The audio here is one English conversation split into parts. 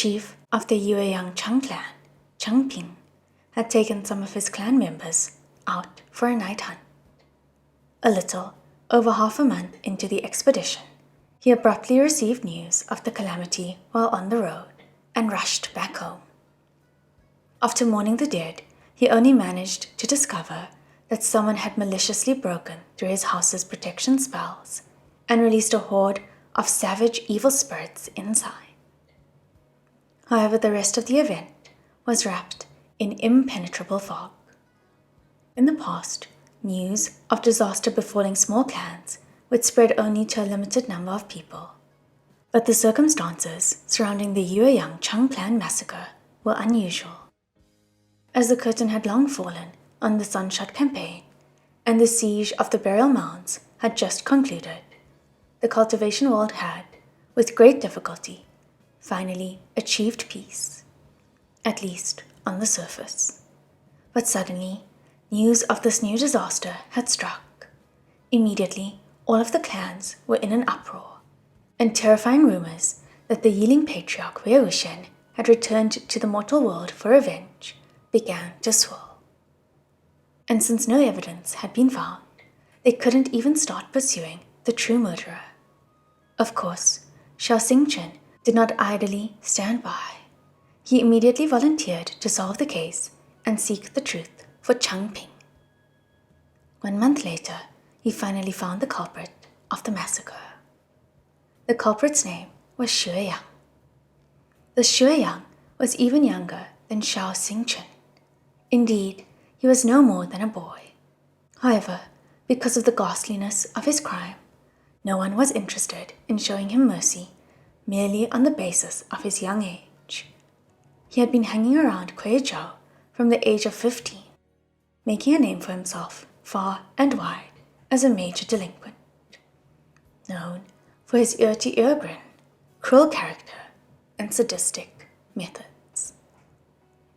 chief of the Yueyang Chang clan, Changping, had taken some of his clan members out for a night hunt. A little over half a month into the expedition, he abruptly received news of the calamity while on the road and rushed back home. After mourning the dead, he only managed to discover that someone had maliciously broken through his house's protection spells and released a horde of savage evil spirits inside. However, the rest of the event was wrapped in impenetrable fog. In the past, news of disaster befalling small clans would spread only to a limited number of people, but the circumstances surrounding the Yueyang Chang clan massacre were unusual. As the curtain had long fallen on the Sunshot campaign, and the siege of the burial mounds had just concluded, the cultivation world had, with great difficulty, finally achieved peace, at least on the surface. But suddenly, news of this new disaster had struck. Immediately, all of the clans were in an uproar, and terrifying rumors that the Yiling patriarch Weihushen had returned to the mortal world for revenge began to swirl. And since no evidence had been found, they couldn't even start pursuing the true murderer. Of course, Xiao Xingchen did not idly stand by. He immediately volunteered to solve the case and seek the truth for Changping. 1 month later, he finally found the culprit of the massacre. The culprit's name was Xueyang. The Xueyang was even younger than Xiao Xingchen. Indeed, he was no more than a boy. However, because of the ghastliness of his crime, no one was interested in showing him mercy merely on the basis of his young age. He had been hanging around Kuei-Zhou from the age of 15, making a name for himself far and wide as a major delinquent, known for his ear-to-ear grin, cruel character, and sadistic methods.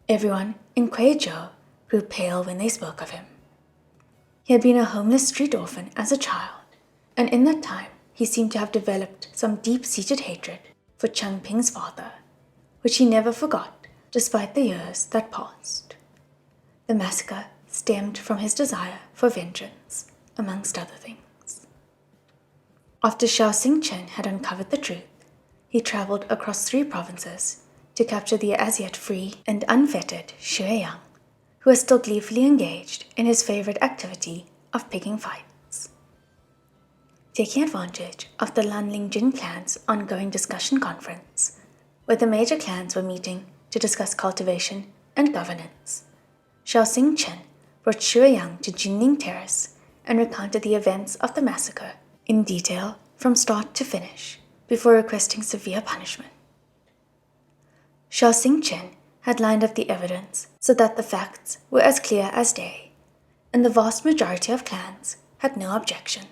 Everyone in Kuei-Zhou grew pale when they spoke of him. He had been a homeless street orphan as a child, and in that time he seemed to have developed some deep-seated hatred for Changping's father, which he never forgot despite the years that passed. The massacre stemmed from his desire for vengeance, amongst other things. After Xiao Xingchen had uncovered the truth, he traveled across 3 provinces to capture the as yet free and unfettered Xueyang, who was still gleefully engaged in his favorite activity of picking fights. Taking advantage of the Lanling Jin clan's ongoing discussion conference, where the major clans were meeting to discuss cultivation and governance, Xiao Xingchen brought Xueyang to Jinling Terrace and recounted the events of the massacre in detail from start to finish before requesting severe punishment. Xiao Xingchen had lined up the evidence so that the facts were as clear as day, and the vast majority of clans had no objections.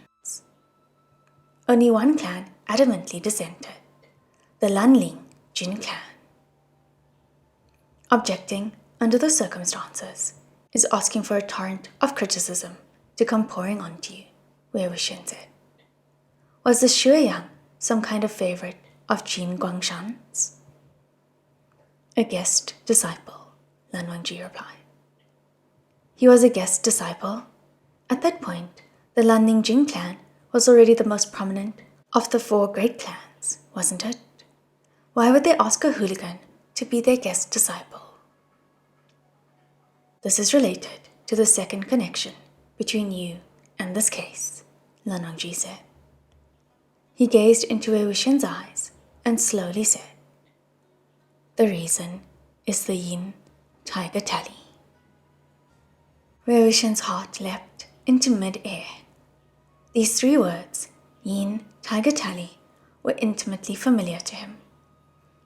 Only one clan adamantly dissented, the Lanling Jin clan. Objecting under the circumstances is asking for a torrent of criticism to come pouring onto you, Weihushen said. Was the Xueyang some kind of favorite of Jin Guangshan's? A guest disciple, Lan Wangji replied. He was a guest disciple? At that point, the Lanling Jin clan was already the most prominent of the 4 great clans, wasn't it? Why would they ask a hooligan to be their guest disciple? This is related to the second connection between you and this case, Lan Wangji said. He gazed into Weihushen's eyes and slowly said, the reason is the Yin Tiger Tally. Weihushen's heart leapt into mid-air. These 3 words, Yin Tiger Tally, were intimately familiar to him.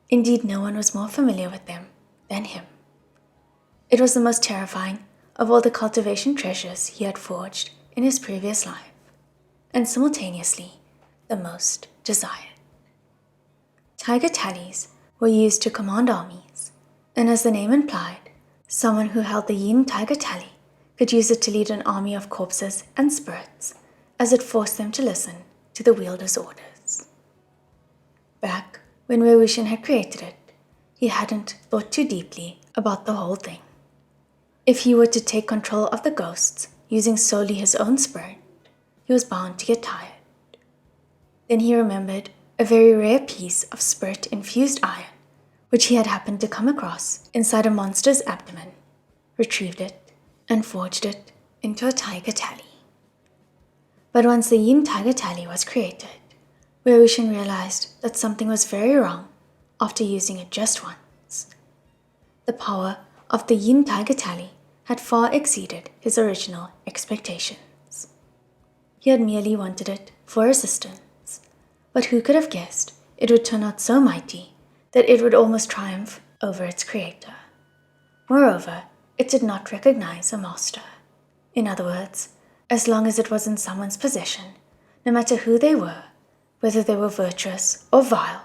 Indeed, no one was more familiar with them than him. It was the most terrifying of all the cultivation treasures he had forged in his previous life, and simultaneously the most desired. Tiger tallies were used to command armies, and as the name implied, someone who held the Yin Tiger Tally could use it to lead an army of corpses and spirits, as it forced them to listen to the wielder's orders. Back when Weihushen had created it, he hadn't thought too deeply about the whole thing. If he were to take control of the ghosts using solely his own spirit, he was bound to get tired. Then he remembered a very rare piece of spirit-infused iron, which he had happened to come across inside a monster's abdomen, retrieved it, and forged it into a tiger tally. But once the yin tiger tally was created, Wei Wuxian realized that something was very wrong after using it just once. The power of the yin tiger tally had far exceeded his original expectations. He had merely wanted it for assistance, but who could have guessed it would turn out so mighty that it would almost triumph over its creator. Moreover, it did not recognize a master. In other words, as long as it was in someone's possession, no matter who they were, whether they were virtuous or vile,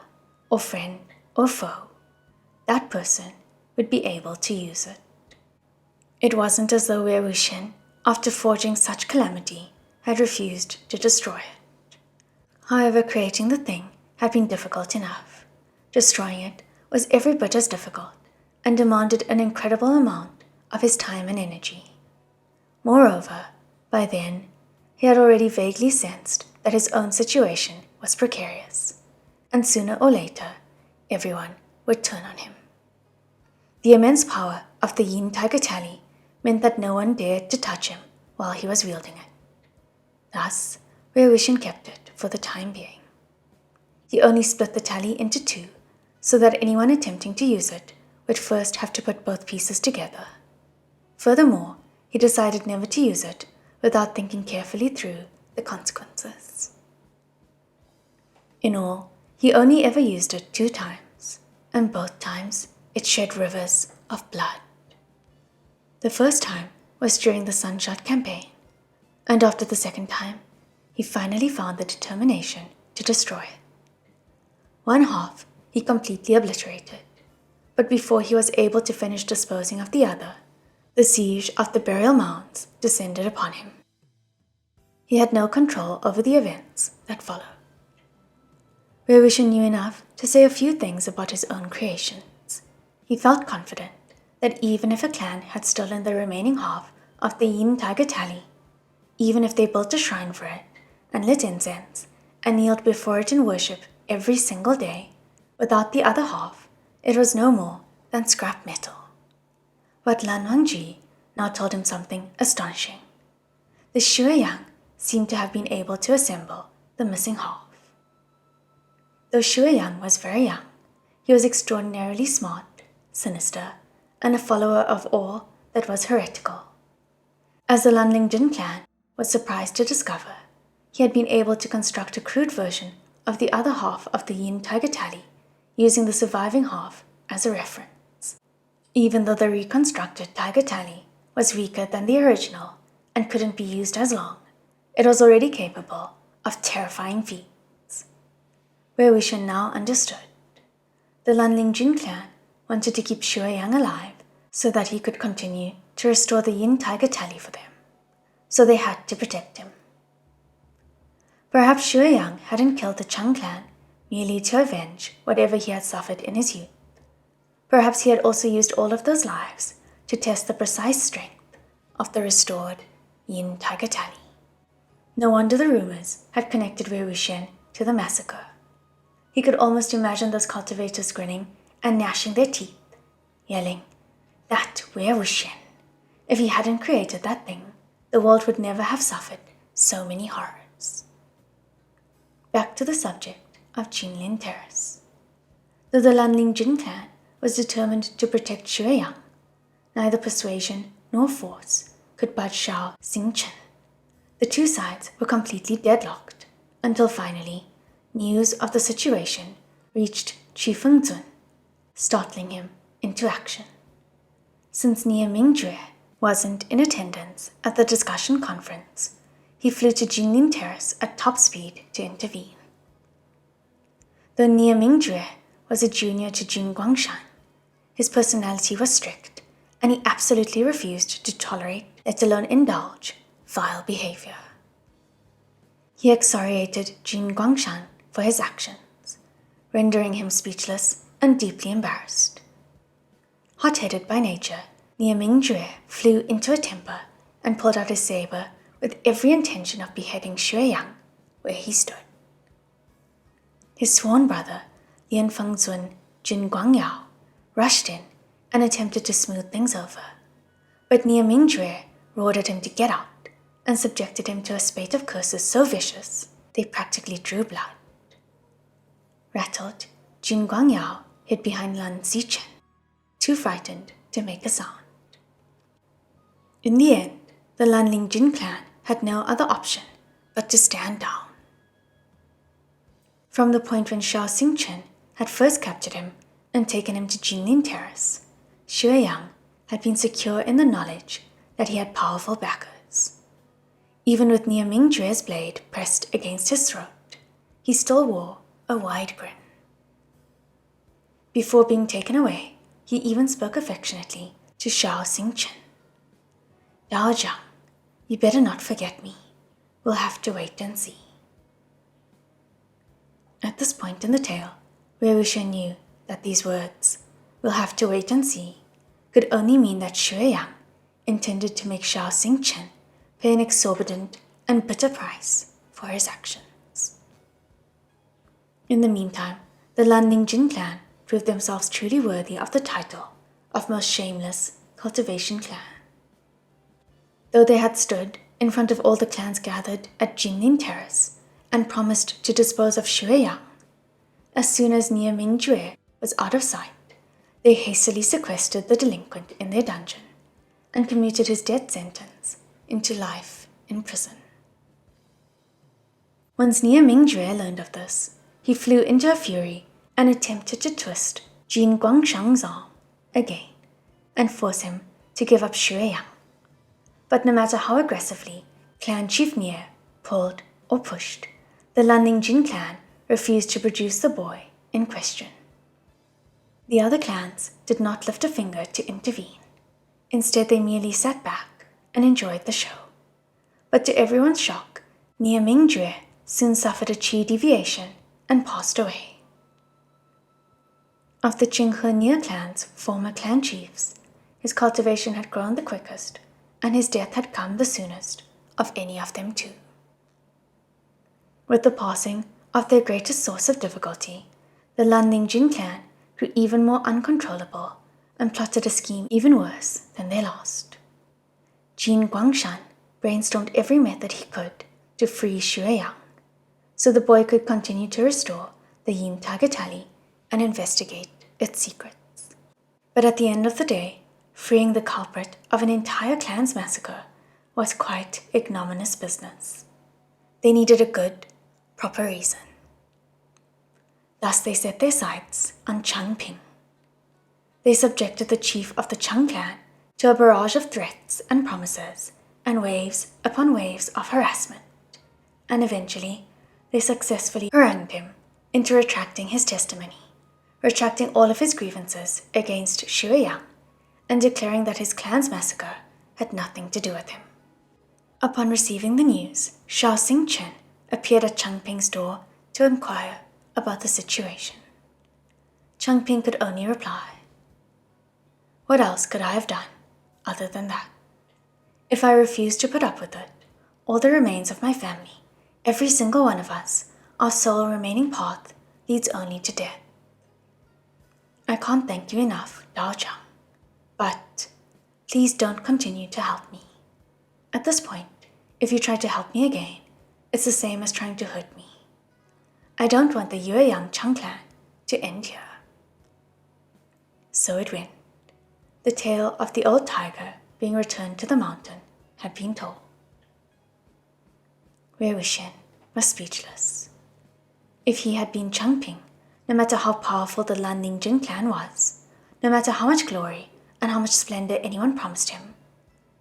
or friend or foe, that person would be able to use it. It wasn't as though Wei Wuxian, after forging such calamity, had refused to destroy it. However, creating the thing had been difficult enough. Destroying it was every bit as difficult and demanded an incredible amount of his time and energy. Moreover, by then, he had already vaguely sensed that his own situation was precarious, and sooner or later, everyone would turn on him. The immense power of the yin tiger tally meant that no one dared to touch him while he was wielding it. Thus, Wei Wuxian kept it for the time being. He only split the tally into two, so that anyone attempting to use it would first have to put both pieces together. Furthermore, he decided never to use it without thinking carefully through the consequences. In all, he only ever used it 2 times, and both times it shed rivers of blood. The first time was during the Sunshot campaign, and after the second time, he finally found the determination to destroy it. One half he completely obliterated, but before he was able to finish disposing of the other, the siege of the burial mounds descended upon him. He had no control over the events that followed. Wei Wuxian knew enough to say a few things about his own creations. He felt confident that even if a clan had stolen the remaining half of the yin tiger tally, even if they built a shrine for it and lit incense and kneeled before it in worship every single day, without the other half, it was no more than scrap metal. But Lan Wangji now told him something astonishing. The Shui Yang seemed to have been able to assemble the missing half. Though Shui Yang was very young, he was extraordinarily smart, sinister, and a follower of all that was heretical. As the Lanling Jin clan was surprised to discover, he had been able to construct a crude version of the other half of the yin tiger tally, using the surviving half as a reference. Even though the reconstructed tiger tally was weaker than the original and couldn't be used as long, it was already capable of terrifying feats. Wei Wuxian now understood. The Lanling Jin clan wanted to keep Shui Yang alive so that he could continue to restore the yin tiger tally for them, so they had to protect him. Perhaps Shui Yang hadn't killed the Chang clan merely to avenge whatever he had suffered in his youth. Perhaps he had also used all of those lives to test the precise strength of the restored yin tiger tally. No wonder the rumors had connected Wei Wuxian to the massacre. He could almost imagine those cultivators grinning and gnashing their teeth, yelling, "That Wei Wuxian! If he hadn't created that thing, the world would never have suffered so many horrors." Back to the subject of Jinlin Terrace. Though the Lanling Jin clan was determined to protect Shui Yang, neither persuasion nor force could budge Shao Xingchen. The two sides were completely deadlocked until finally news of the situation reached Qi Fengzun, startling him into action. Since Nie Mingjue wasn't in attendance at the discussion conference, he flew to Jinlin Terrace at top speed to intervene. Though Nie Mingjue was a junior to Jin Guangshan, his personality was strict, and he absolutely refused to tolerate, let alone indulge, vile behavior. He excoriated Jin Guangshan for his actions, rendering him speechless and deeply embarrassed, Hot-headed by nature, Niaming flew into a temper and pulled out his saber with every intention of beheading Xue Yang where he stood. His sworn brother, Lian Fengzun Jin Guangyao, rushed in and attempted to smooth things over, but Niaming roared at him to get out and subjected him to a spate of curses so vicious they practically drew blood. Rattled, Jin Guangyao hid behind Lan Zichen, too frightened to make a sound. In the end, the Lanling Jin clan had no other option but to stand down. From the point when Shao Xingchen had first captured him and taken him to Jinlin Terrace, Xue Yang had been secure in the knowledge that he had powerful backers. Even with Niaming blade pressed against his throat, he still wore a wide grin. Before being taken away, he even spoke affectionately to Shao Xingchen. "Dao Zhang, you better not forget me. We'll have to wait and see." At this point in the tale, Wei Wuxian knew that these words, "we'll have to wait and see," could only mean that Xue Yang intended to make Shao Xingchen pay an exorbitant and bitter price for his actions. In the meantime, the Lanling Jin clan proved themselves truly worthy of the title of most shameless cultivation clan. Though they had stood in front of all the clans gathered at Jinlin Terrace and promised to dispose of Xue Yang, as soon as Niaming was out of sight, they hastily sequestered the delinquent in their dungeon and commuted his death sentence into life in prison. Once Niaming learned of this, he flew into a fury and attempted to twist Jin Guangshang's arm again and force him to give up Xue Yang. But no matter how aggressively Clan Chief Nie pulled or pushed, the Lanling Jin clan refused to produce the boy in question. The other clans did not lift a finger to intervene. Instead, they merely sat back and enjoyed the show. But to everyone's shock, Niaming soon suffered a chi deviation and passed away. Of the Qinghe Nie clan's former clan chiefs, his cultivation had grown the quickest, and his death had come the soonest of any of them too. With the passing of their greatest source of difficulty, the Lanling Jin clan grew even more uncontrollable and plotted a scheme even worse than their last. Jin Guangshan brainstormed every method he could to free Xue Yang, so the boy could continue to restore the Yin Tiger Tally and investigate its secrets. But at the end of the day, freeing the culprit of an entire clan's massacre was quite ignominious business. They needed a good, proper reason. Thus they set their sights on Changping. They subjected the chief of the Chang clan to a barrage of threats and promises and waves upon waves of harassment, and eventually they successfully harangued him into retracting his testimony, retracting all of his grievances against Xue Yang, and declaring that his clan's massacre had nothing to do with him. Upon receiving the news, Shao Xingchen appeared at Changping's door to inquire about the situation. Changping could only reply, "What else could I have done other than that? If I refused to put up with it, all that remains of my family, every single one of us, our sole remaining path leads only to death. I can't thank you enough, Dao Zhang, but please don't continue to help me. At this point, if you try to help me again, it's the same as trying to hurt me. I don't want the Yueyang Chang clan to end here." So it went. The tale of the old tiger being returned to the mountain had been told. Wei Wuxian was speechless. If he had been Changping, no matter how powerful the Lanling Jin clan was, no matter how much glory and how much splendor anyone promised him,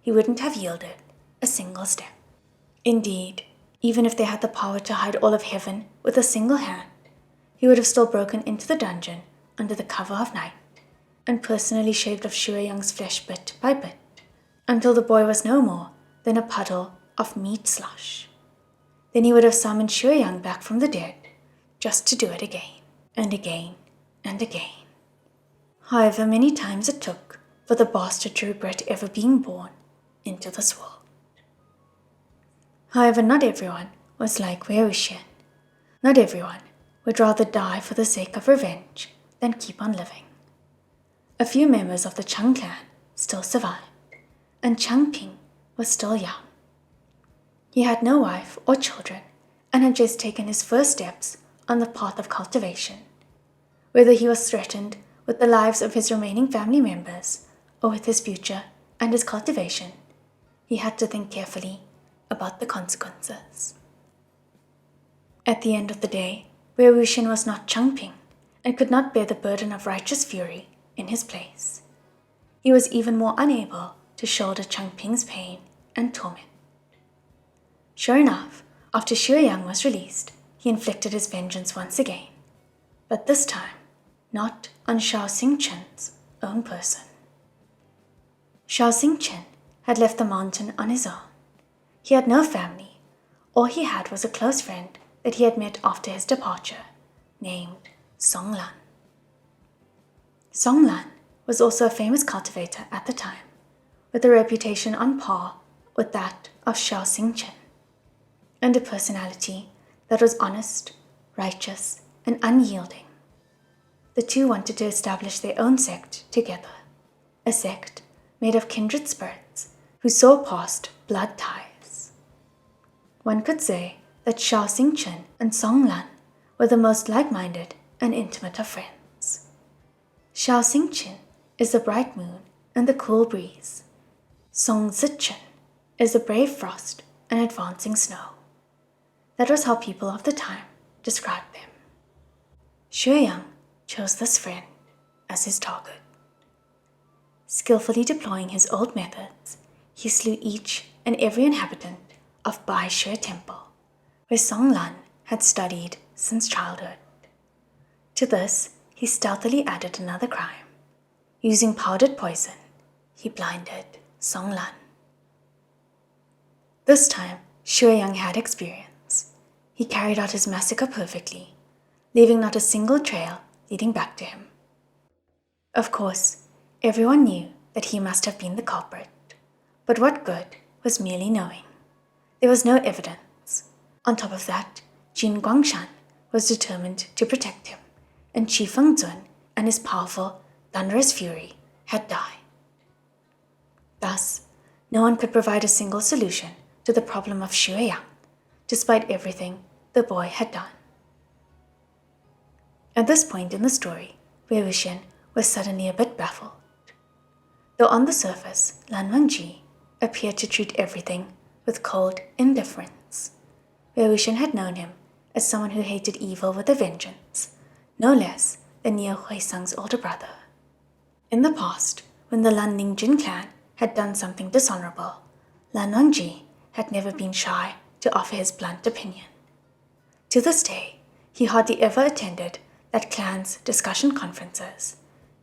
he wouldn't have yielded a single step. Indeed, even if they had the power to hide all of heaven with a single hand, he would have still broken into the dungeon under the cover of night and personally shaved off Xue Yang's flesh bit by bit until the boy was no more than a puddle of meat slush. Then he would have summoned Xue Yang back from the dead just to do it again and again and again. However many times it took for the bastard to regret ever being born into this world. However, not everyone was like Wei Wuxian. Not everyone would rather die for the sake of revenge than keep on living. A few members of the Chang clan still survived, and Chang Ping was still young. He had no wife or children and had just taken his first steps on the path of cultivation. Whether he was threatened with the lives of his remaining family members or with his future and his cultivation, he had to think carefully about the consequences. At the end of the day, Wei Wuxian was not Chang Ping and could not bear the burden of righteous fury in his place. He was even more unable to shoulder Chang Ping's pain and torment. Sure enough, after Xue Yang was released, he inflicted his vengeance once again, but this time not on Xiao Xingchen's own person. Xiao Xingchen had left the mountain on his own. He had no family. All he had was a close friend that he had met after his departure, named Song Lan. Song Lan was also a famous cultivator at the time, with a reputation on par with that of Xiao Xingchen, and a personality that was honest, righteous, and unyielding. The two wanted to establish their own sect together, a sect made of kindred spirits who saw past blood ties. One could say that Xiao Xingchen and Song Lan were the most like-minded and intimate of friends. Xiao Xingchen is the bright moon and the cool breeze. Song Zichen is the brave frost and advancing snow. That was how people of the time described them. Xue Yang chose this friend as his target. Skillfully deploying his old methods, he slew each and every inhabitant of Bai Shui Temple, where Song Lan had studied since childhood. To this, he stealthily added another crime. Using powdered poison, he blinded Song Lan. This time, Xue Yang had experience. He carried out his massacre perfectly, leaving not a single trail leading back to him. Of course, everyone knew that he must have been the culprit, but what good was merely knowing? There was no evidence. On top of that, Jin Guangshan was determined to protect him, and Qi Fengzun and his powerful, thunderous fury had died. Thus, no one could provide a single solution to the problem of Xue Yang, despite everything the boy had done. At this point in the story, Wei Wuxian was suddenly a bit baffled. Though on the surface, Lan Wangji appeared to treat everything with cold indifference, Wei Wuxian had known him as someone who hated evil with a vengeance, no less than Niu Huisang's older brother. In the past, when the Lan Ningjin clan had done something dishonorable, Lan Wangji had never been shy to offer his blunt opinion. To this day, he hardly ever attended that clan's discussion conferences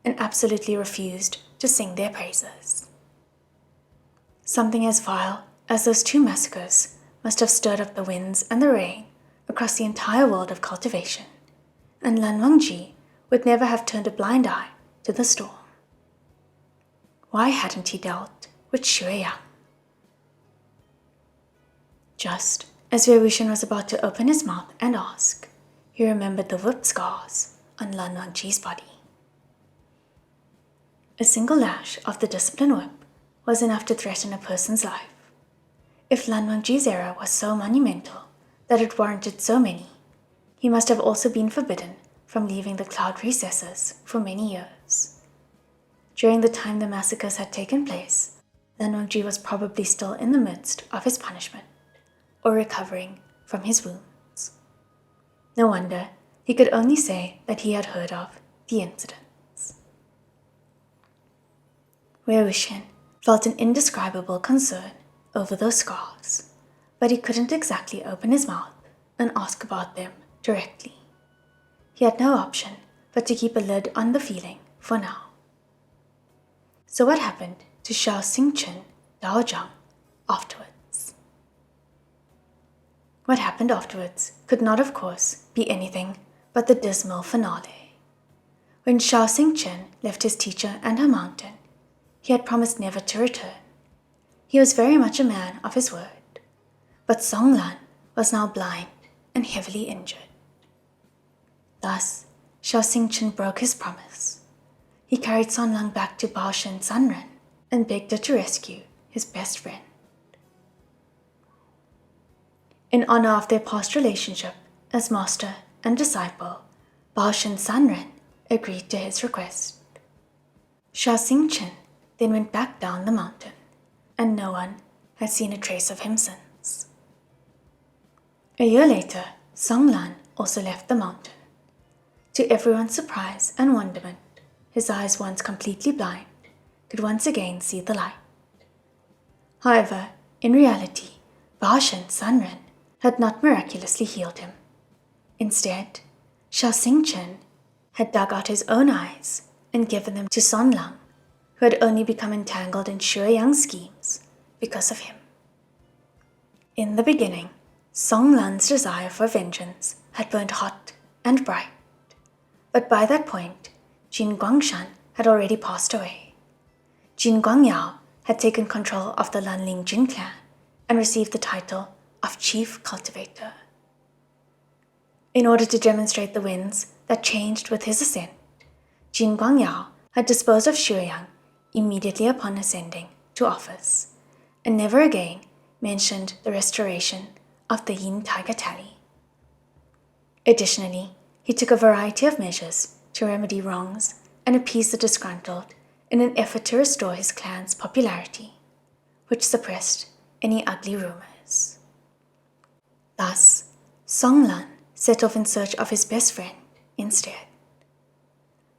and absolutely refused to sing their praises. Something as vile as those two massacres must have stirred up the winds and the rain across the entire world of cultivation, and Lan Wangji would never have turned a blind eye to the storm. Why hadn't he dealt with Xue Yang? Just as Wei Wuxian was about to open his mouth and ask, he remembered the whip scars on Lan Wangji's body. A single lash of the discipline whip was enough to threaten a person's life. If Lan Wangji's error was so monumental that it warranted so many, he must have also been forbidden from leaving the cloud recesses for many years. During the time the massacres had taken place, Lan Wangji was probably still in the midst of his punishment, or recovering from his wounds. No wonder he could only say that he had heard of the incidents. Wei Wuxian felt an indescribable concern over those scars, but he couldn't exactly open his mouth and ask about them directly. He had no option but to keep a lid on the feeling for now. So what happened to Xiao Xingchen Daozhang afterwards? What happened afterwards could not, of course, be anything but the dismal finale. When Xiao Xingchen left his teacher and her mountain, he had promised never to return. He was very much a man of his word. But Song Lan was now blind and heavily injured. Thus, Xiao Xingchen broke his promise. He carried Son Lang back to Bao Shen Sanren and begged her to rescue his best friend. In honor of their past relationship as master and disciple, Bao Shen Sanren agreed to his request. Xiao Xingchen then went back down the mountain, and no one had seen a trace of him since. A year later, Song Lan also left the mountain. To everyone's surprise and wonderment, his eyes once completely blind could once again see the light. However, in reality, Bao Shen Sanren had not miraculously healed him. Instead, Xiao Xingchen had dug out his own eyes and given them to Son Lang, who had only become entangled in Xue Yang's schemes because of him. In the beginning, Song Lan's desire for vengeance had burned hot and bright, but by that point, Jin Guangshan had already passed away. Jin Guangyao had taken control of the Lanling Jin clan and received the title of Chief Cultivator. In order to demonstrate the winds that changed with his ascent, Jin Guangyao had disposed of Xue Yang immediately upon ascending to office, and never again mentioned the restoration of the Yin Tiger Tally. Additionally, he took a variety of measures to remedy wrongs and appease the disgruntled in an effort to restore his clan's popularity, which suppressed any ugly rumors. Thus, Song Lan set off in search of his best friend instead.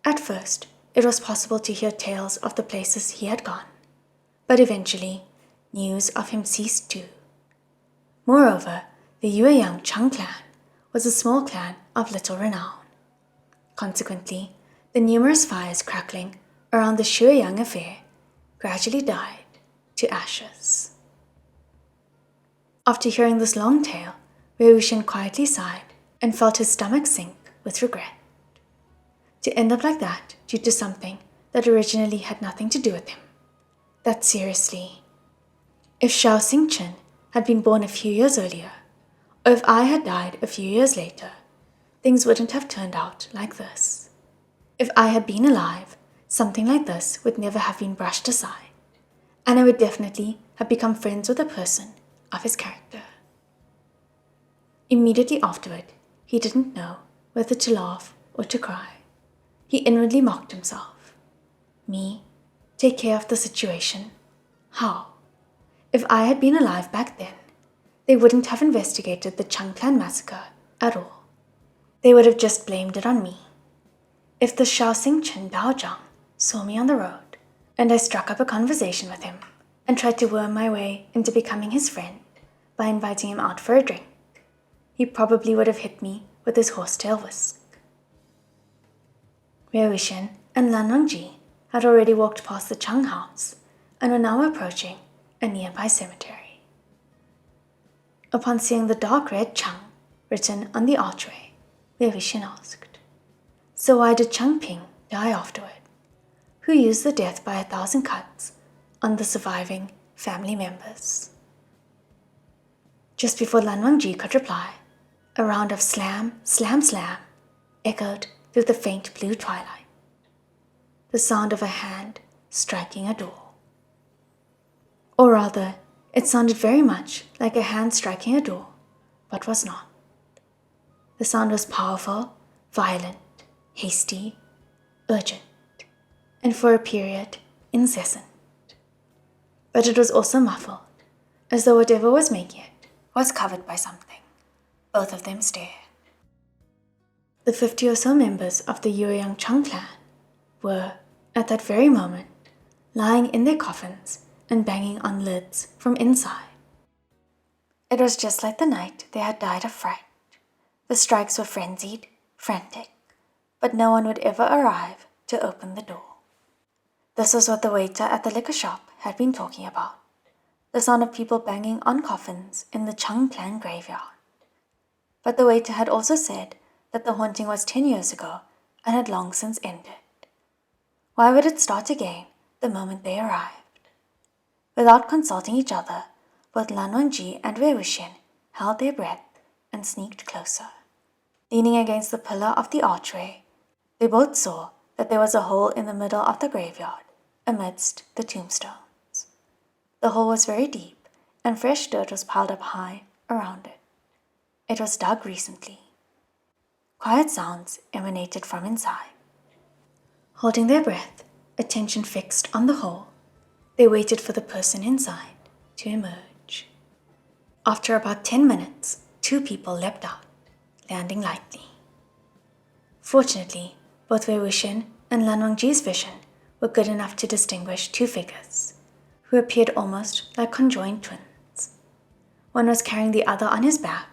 At first, it was possible to hear tales of the places he had gone, but eventually, news of him ceased too. Moreover, the Yueyang Chang clan was a small clan of little renown. Consequently, the numerous fires crackling around the Xue Yang affair gradually died to ashes. After hearing this long tale, Wei Wuxian quietly sighed and felt his stomach sink with regret. To end up like that due to something that originally had nothing to do with him. That seriously. If Xiao Xingchen had been born a few years earlier, or if I had died a few years later, things wouldn't have turned out like this. If I had been alive, something like this would never have been brushed aside, and I would definitely have become friends with a person of his character. Immediately afterward, he didn't know whether to laugh or to cry. He inwardly mocked himself. Me? Take care of the situation? How? If I had been alive back then, they wouldn't have investigated the Chang clan massacre at all. They would have just blamed it on me. If the Xiao Xingchen Daozhang saw me on the road, and I struck up a conversation with him and tried to worm my way into becoming his friend by inviting him out for a drink, he probably would have hit me with his horsetail whisk. Wei Wuxian and Lan Wangji had already walked past the Chang house and were now approaching a nearby cemetery. Upon seeing the dark red Chang written on the archway, Wei Wuxian asked, "So why did Chang Ping die afterward? Who used the death by 1,000 cuts on the surviving family members?" Just before Lan Wangji could reply, a round of slam, slam, slam echoed through the faint blue twilight. The sound of a hand striking a door. Or rather, it sounded very much like a hand striking a door, but was not. The sound was powerful, violent, hasty, urgent, and for a period, incessant. But it was also muffled, as though whatever was making it was covered by something. Both of them stared. The 50 or so members of the Yueyang Chang clan were, at that very moment, lying in their coffins and banging on lids from inside. It was just like the night they had died of fright. The strikes were frenzied, frantic, but no one would ever arrive to open the door. This was what the waiter at the liquor shop had been talking about, the sound of people banging on coffins in the Chang clan graveyard. But the waiter had also said that the haunting was 10 years ago and had long since ended. Why would it start again the moment they arrived. Without consulting each other, both Lan Wangji and Wei Wuxian held their breath and sneaked closer. Leaning against the pillar of the archway, they both saw that there was a hole in the middle of the graveyard amidst the tombstones. The hole was very deep, and fresh dirt was piled up high around it. It was dug recently. Quiet sounds emanated from inside. Holding their breath, attention fixed on the hole, they waited for the person inside to emerge. After about 10 minutes, 2 people leapt out, landing lightly. Fortunately, both Wei Wuxian and Lan Wangji's vision were good enough to distinguish 2 figures, who appeared almost like conjoined twins. One was carrying the other on his back,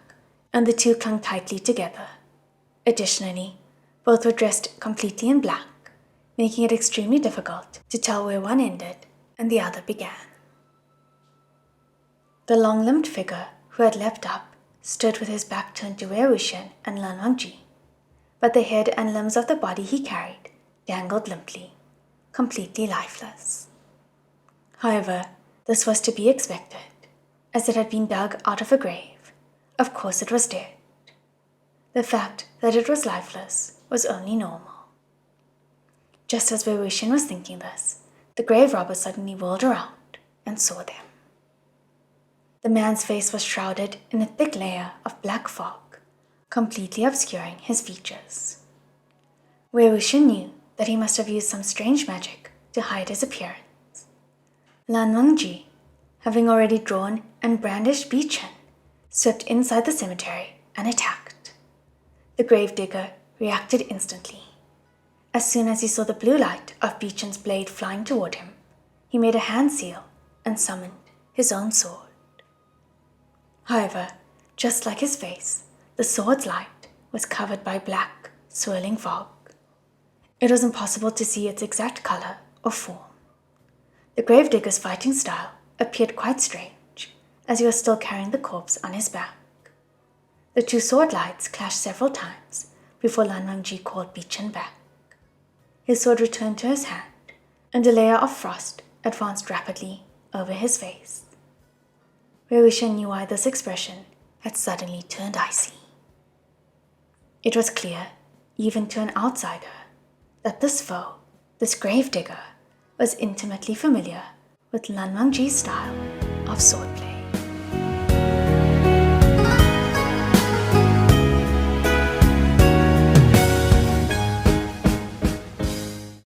and the 2 clung tightly together. Additionally, both were dressed completely in black, making it extremely difficult to tell where one ended and the other began. The long-limbed figure who had leapt up stood with his back turned to Wei Wuxian and Lan Wangji, but the head and limbs of the body he carried dangled limply, completely lifeless. However, this was to be expected, as it had been dug out of a grave. Of course it was dead. The fact that it was lifeless was only normal. Just as Wei Wuxian was thinking this, the grave robber suddenly whirled around and saw them. The man's face was shrouded in a thick layer of black fog, completely obscuring his features. Wei Wuxian knew that he must have used some strange magic to hide his appearance. Lan Wangji, having already drawn and brandished Bi-Chen, swept inside the cemetery and attacked. The gravedigger reacted instantly. As soon as he saw the blue light of Bi-Chen's blade flying toward him, he made a hand seal and summoned his own sword. However, just like his face, the sword's light was covered by black, swirling fog. It was impossible to see its exact color or form. The gravedigger's fighting style appeared quite strange, as he was still carrying the corpse on his back. The 2 sword lights clashed several times before Lan Wangji called Bi-Chen back. His sword returned to his hand, and a layer of frost advanced rapidly over his face. Wei Wuxian knew why this expression had suddenly turned icy. It was clear, even to an outsider, that this foe, this gravedigger, was intimately familiar with Lan Wangji's style of swordplay.